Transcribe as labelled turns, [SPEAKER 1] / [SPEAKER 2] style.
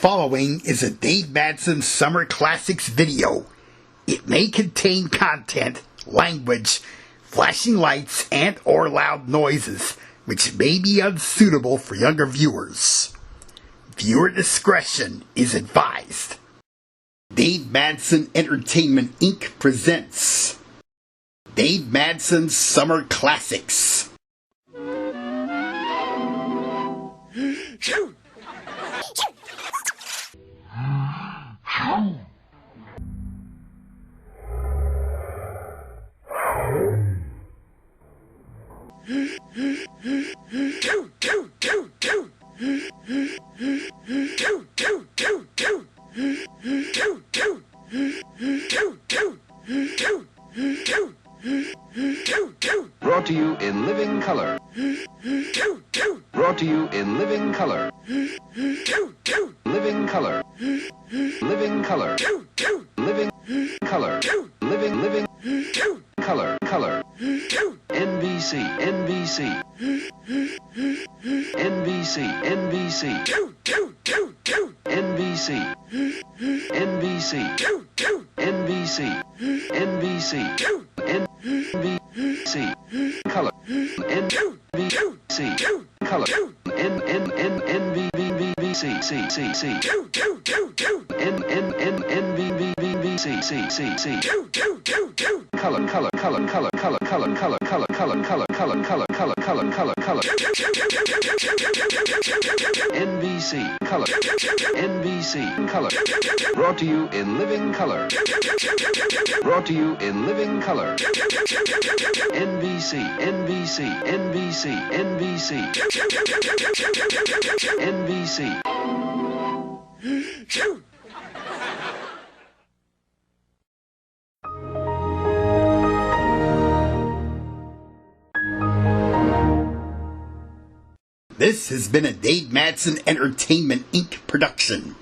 [SPEAKER 1] following is a Dave Madson Summer Classics video. It may contain content, language, flashing lights, and or loud noises, which may be unsuitable for younger viewers. Viewer discretion is advised. Dave Madson Entertainment Inc. presents Dave Madson Summer Classics.
[SPEAKER 2] Brought to you in living color. Brought to you in living color. Living color. Living color. Living color. Living color. Color. NBC. NBC. NBC. NBC. NBC. NBC. NBC. NBC. NBC. Color. NBC. Color. NBC. Color. NBC color. NBC color. Brought to you in living color. Brought to you in living color. NBC. NBC. NBC. NBC. NBC.
[SPEAKER 1] This has been a Dave Madson Entertainment Inc. production.